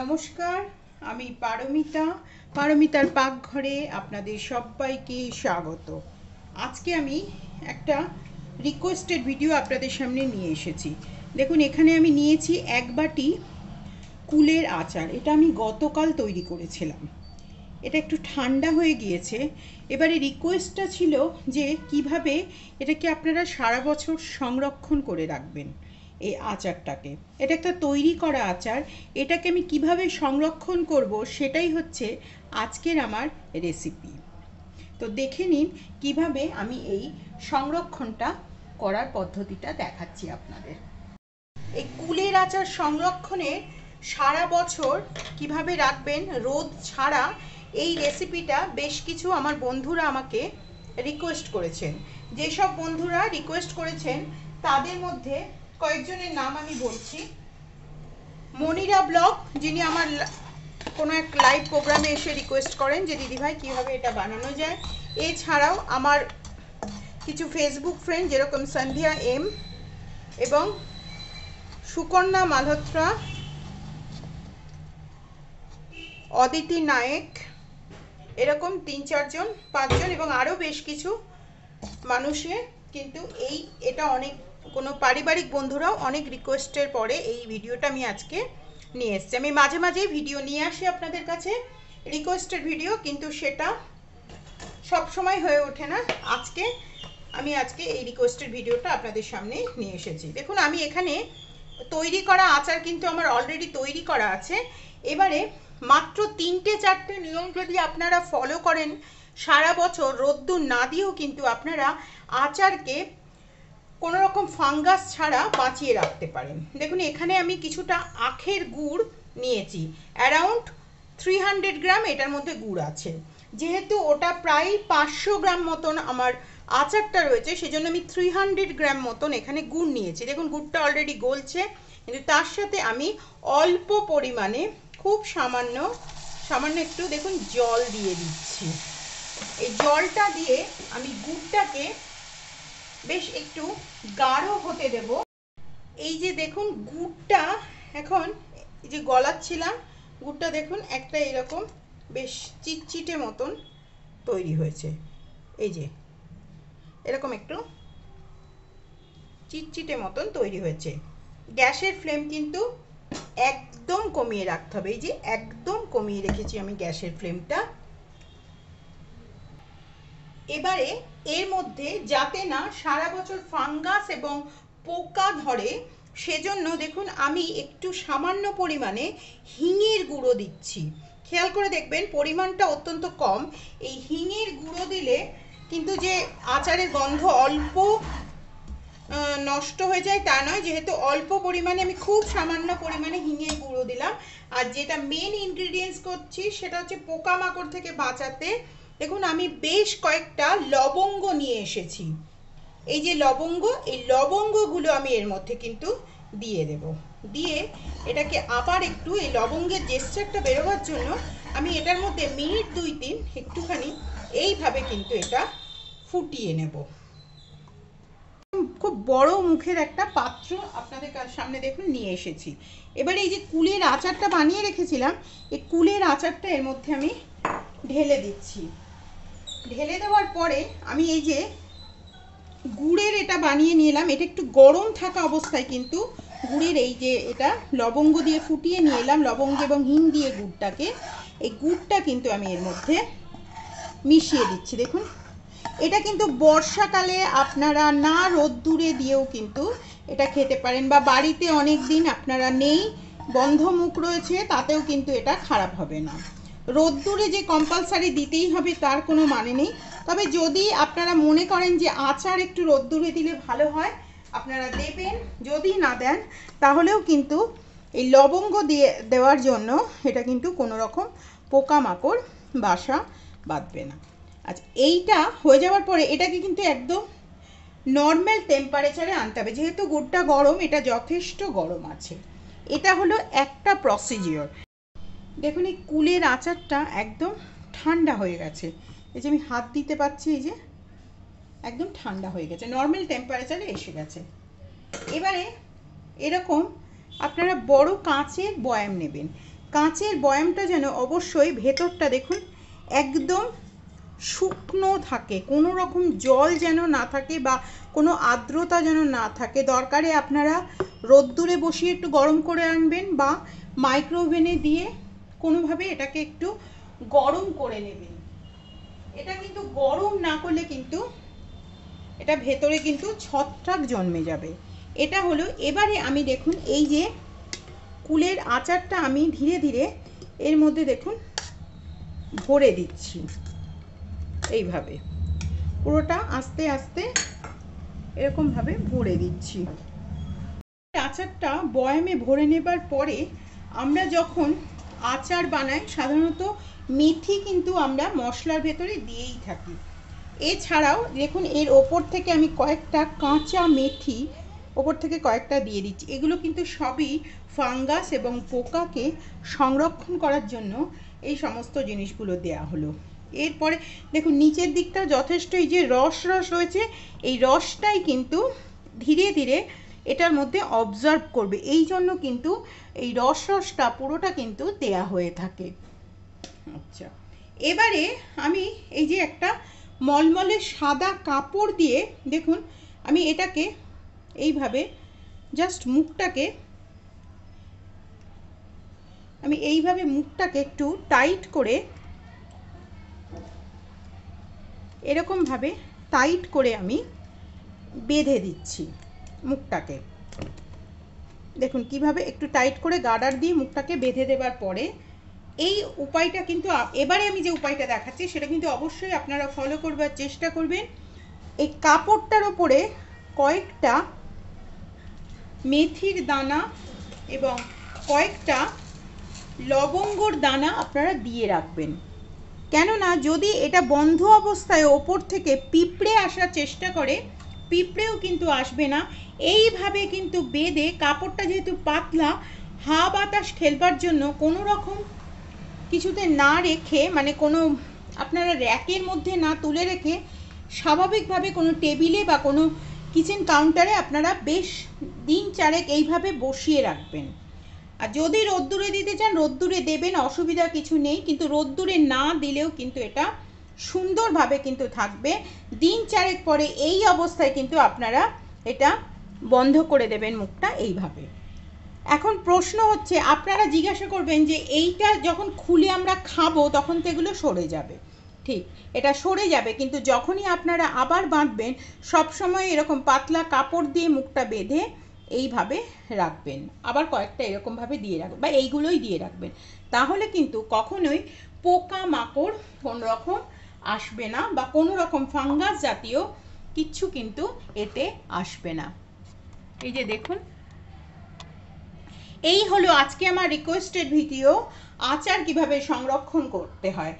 নমস্কার, আমি পারমিতা। পারমিতার পাকঘরে আপনাদের সবাইকে স্বাগত। আজকে আমি একটা রিকোয়েস্টেড ভিডিও আপনাদের সামনে নিয়ে এসেছি। দেখুন, এখানে আমি নিয়েছি এক বাটি কুলের আচার। এটা আমি গতকাল তৈরি করেছিলাম। এটা একটু ঠান্ডা হয়ে গিয়েছে। এবারে রিকোয়েস্টটা ছিল যে কিভাবে এটাকে আপনারা সারা বছর সংরক্ষণ করে রাখবেন এই আচারটাকে। এটা একটা তৈরি করা আচার, এটাকে আমি কিভাবে সংরক্ষণ করব সেটাই হচ্ছে আজকের আমার রেসিপি। তো দেখে নিন কিভাবে আমি এই সংরক্ষণটা করার পদ্ধতিটা দেখাচ্ছি আপনাদের। এই কুলের আচার সংরক্ষণের সারা বছর কিভাবে রাখবেন রোদ ছাড়া, এই রেসিপিটা বেশ কিছু আমার বন্ধুরা আমাকে রিকোয়েস্ট করেছেন। যেসব বন্ধুরা রিকোয়েস্ট করেছেন তাদের মধ্যে কয়েকজনের নাম আমি বলছি। মনিরা ব্লগ, যিনি আমার কোনো এক লাইভ প্রোগ্রামে এসে রিকোয়েস্ট করেন যে দিদিভাই কীভাবে এটা বানানো যায়। এছাড়াও আমার কিছু ফেসবুক ফ্রেন্ড যেরকম সন্ধ্যা এম এবং সুকন্যা মালহোত্রা, অদিতি নায়েক, এরকম 3-4 জন 5 জন এবং আরও বেশ কিছু মানুষে কিন্তু এটা অনেক কোনো পারিবারিক বন্ধুরাও অনেক রিকোয়েস্টের পরে এই ভিডিওটা আমি আজকে নিয়ে এসেছি। আমি মাঝে মাঝেই ভিডিও নিয়ে আসি আপনাদের কাছে রিকোয়েস্টেড ভিডিও, কিন্তু সেটা সব সময় হয়ে ওঠে না। আমি আজকে এই রিকোয়েস্টেড ভিডিওটা আপনাদের সামনে নিয়ে এসেছি। দেখুন, আমি এখানে তৈরি করা আচার কিন্তু আমার অলরেডি তৈরি করা আছে। এবারে মাত্র 3-4টে নিয়ম যদি আপনারা ফলো করেন, সারা বছর রোদ্দুর না দিয়েও কিন্তু আপনারা আচারকে কোনো রকম ফাঙ্গাস ছাড়া বাঁচিয়ে রাখতে পারেন। দেখুন, এখানে আমি কিছুটা আখের গুড় নিয়েছি, অ্যারাউন্ড 300 গ্রাম এটার মধ্যে গুড় আছে। যেহেতু ওটা প্রায় 500 গ্রাম মতন আমার আচারটা রয়েছে, সেজন্য আমি 300 গ্রাম মতন এখানে গুড় নিয়েছি। দেখুন, গুড়টা অলরেডি গলছে, কিন্তু তার সাথে আমি অল্প পরিমাণে খুব সামান্য একটু দেখুন জল দিয়ে দিচ্ছি। এই জলটা দিয়ে আমি গুড়টাকে বেশ একটু গাঢ় হতে দেব। এই যে দেখুন গুড়টা এখন এই যে গলাচ্ছিলাম, গুড়টা দেখুন একটা এরকম বেশ চিটচিটে মতন তৈরি হয়েছে। এই যে এরকম একটু চিটচিটে মতন তৈরি হয়েছে। গ্যাসের ফ্লেম কিন্তু একদম কমিয়ে রাখতে হবে। এই যে একদম কমিয়ে রেখেছি আমি গ্যাসের ফ্লেমটা। এবারে এর মধ্যে যাতে না সারা বছর ফাঙ্গাস এবং পোকা ধরে, সেজন্য দেখুন আমি একটু সামান্য পরিমাণে হিঙের গুঁড়ো দিচ্ছি। খেয়াল করে দেখবেন পরিমাণটা অত্যন্ত কম। এই হিঙের গুঁড়ো দিলে কিন্তু যে আচারের গন্ধ অল্প নষ্ট হয়ে যায় তা নয়, যেহেতু অল্প পরিমাণে আমি খুব সামান্য পরিমাণে হিঙের গুঁড়ো দিলাম। আর যেটা মেন ইনগ্রিডিয়েন্টস করছি সেটা হচ্ছে পোকামাকড় থেকে বাঁচাতে। দেখুন, আমি বেশ কয়েকটা লবঙ্গ নিয়ে এসেছি। এই যে লবঙ্গ, এই লবঙ্গগুলো আমি এর মধ্যে কিন্তু দিয়ে দেব। দিয়ে এটাকে আবার একটু এই লবঙ্গের জেস্টারটা বেরোবার জন্য আমি এটার মধ্যে মিনিট 2-3 একটুখানি এইভাবে কিন্তু এটা ফুটিয়ে নেব। খুব বড় মুখের একটা পাত্র আপনাদের সামনে দেখুন নিয়ে এসেছি। এবারে এই যে কুলের আচারটা বানিয়ে রেখেছিলাম, এই কুলের আচারটা এর মধ্যে আমি ঢেলে দিচ্ছি। ঢেলে দেওয়ার পরে আমি এই যে গুড়ের এটা বানিয়ে নিলাম, এটা একটু গরম থাকা অবস্থায় কিন্তু গুড়ের এই যে এটা লবঙ্গ দিয়ে ফুটিয়ে নিয়ে এলাম, লবঙ্গ এবং হিং দিয়ে গুড়টাকে, এই গুড়টা কিন্তু আমি এর মধ্যে মিশিয়ে দিচ্ছি। দেখুন, এটা কিন্তু বর্ষাকালে আপনারা না রোদ্দুরে দিয়েও কিন্তু এটা খেতে পারেন, বা বাড়িতে অনেক দিন আপনারা নেই, বন্ধ মুখ রয়েছে, তাতেও কিন্তু এটা খারাপ হবে না। রোদ্দুরে যে কম্পালসারি দিতেই হবে তার কোনো মানে নেই। তবে যদি আপনারা মনে করেন যে আচার একটু রোদ্দুরে দিলে ভালো হয়, আপনারা দেবেন। যদি না দেন তাহলেও কিন্তু এই লবঙ্গ দেওয়ার জন্য এটা কিন্তু কোনো রকম পোকামাকড় বাসা বাঁধবে না। আচ্ছা, এইটা হয়ে যাওয়ার পরে এটাকে কিন্তু একদম নর্মাল টেম্পারেচারে আনতে হবে। যেহেতু গুড়টা গরম, এটা যথেষ্ট গরম আছে। এটা হলো একটা প্রসিজিওর। দেখুন, এই কুলের আচারটা একদম ঠান্ডা হয়ে গেছে। এই যে আমি হাত দিতে পারছি, এই যে একদম ঠান্ডা হয়ে গেছে, নর্মাল টেম্পারেচারে এসে গেছে। এবারে এরকম আপনারা বড় কাঁচের বয়াম নেবেন। কাঁচের বয়ামটা যেন অবশ্যই ভেতরটা দেখুন একদম শুকনো থাকে, কোনো রকম জল যেন না থাকে বা কোনো আর্দ্রতা যেন না থাকে। দরকারে আপনারা রোদ্দুরে বসিয়ে একটু গরম করে আনবেন বা মাইক্রোওভেনে দিয়ে কোনোভাবে এটাকে একটু গরম করে নেবেন। এটা কিন্তু গরম না করলে কিন্তু এটা ভেতরে কিন্তু ছত্রাক জন্মে যাবে। এটা হলো। এবারে আমি দেখুন এই যে কুলের আচারটা আমি ধীরে ধীরে এর মধ্যে দেখুন ভরে দিচ্ছি, এইভাবে পুরোটা আস্তে আস্তে এরকমভাবে ভরে দিচ্ছি। আচারটা বয়ামে ভরে নেবার পরে আমরা যখন আচার বানাই সাধারণত মেথি কিন্তু আমরা মশলার ভেতরে দিয়েই থাকি। এছাড়াও দেখুন এর ওপর থেকে আমি কয়েকটা কাঁচা মেথি ওপর থেকে কয়েকটা দিয়ে দিচ্ছি। এগুলো কিন্তু সবই ফাঙ্গাস এবং পোকাকে সংরক্ষণ করার জন্য এই সমস্ত জিনিসগুলো দেয়া হলো। এরপরে দেখুন নিচের দিকটা যথেষ্ট এই যে রস রয়েছে, এই রসটাই কিন্তু ধীরে ধীরে এটার মধ্যে অবজার্ভ করবে, এই জন্য কিন্তু এই রসটা পুরোটা কিন্তু দেয়া হয়ে থাকে। আচ্ছা, এবারে আমি এই যে একটা মলমলে সাদা কাপড় দিয়ে দেখুন আমি এটাকে এইভাবে জাস্ট মুখটাকে একটু টাইট করে এরকমভাবে টাইট করে আমি বেঁধে দিচ্ছি মুখটাকে। দেখুন কিভাবে একটু টাইট করে গার্ডার দিয়ে মুখটাকে বেঁধে দেবার পরে এই উপায়টা কিন্তু এবারে আমি যে উপায়টা দেখাচ্ছি সেটা কিন্তু অবশ্যই আপনারা ফলো করবার চেষ্টা করবেন। এই কাপড়টার ওপরে কয়েকটা মেথির দানা এবং কয়েকটা লবঙ্গর দানা আপনারা দিয়ে রাখবেন। কেননা যদি এটা বন্ধ অবস্থায় ওপর থেকে পিঁপড়ে আসার চেষ্টা করে, পিঁপড়েও কিন্তু আসবে না। এইভাবে কিন্তু বেঁধে কাপড়টা যেহেতু পাতলা, হাওয়া বাতাস খেলবার জন্য কোনো রকম কিছুতে না রেখে, মানে কোনো আপনারা র্যাকের মধ্যে না তুলে রেখে স্বাভাবিকভাবে কোনো টেবিলে বা কোনো কিচেন কাউন্টারে আপনারা বেশ দিন চারেক এইভাবে বসিয়ে রাখবেন। আর যদি রোদ্দুরে দিতে চান রোদ্দুরে দেবেন, অসুবিধা কিছু নেই, কিন্তু রোদ্দুরে না দিলেও কিন্তু এটা সুন্দরভাবে কিন্তু থাকবে। দিন চারেক পরে এই অবস্থায় কিন্তু আপনারা এটা বন্ধ করে দেবেন মুখটা এইভাবে। এখন প্রশ্ন হচ্ছে, আপনারা জিজ্ঞাসা করবেন যে এইটা যখন খুলে আমরা খাবো তখন তো এগুলো সরে যাবে। ঠিক, এটা সরে যাবে, কিন্তু যখনই আপনারা আবার বাঁধবেন সবসময় এরকম পাতলা কাপড় দিয়ে মুখটা বেঁধে এইভাবে রাখবেন। আবার কয়েকটা এরকমভাবে দিয়ে রাখবেন বা এইগুলোই দিয়ে রাখবেন, তাহলে কিন্তু কখনোই পোকা মাকড় কোনো রকম আসবে না বা কোনো রকম ফাঙ্গাস জাতীয় কিচ্ছু কিন্তু এতে আসবে না। এই যে দেখুন, এই হলো আজকে আমার রিকোয়েস্টেড ভিডিও, আচার কিভাবে সংরক্ষণ করতে হয়।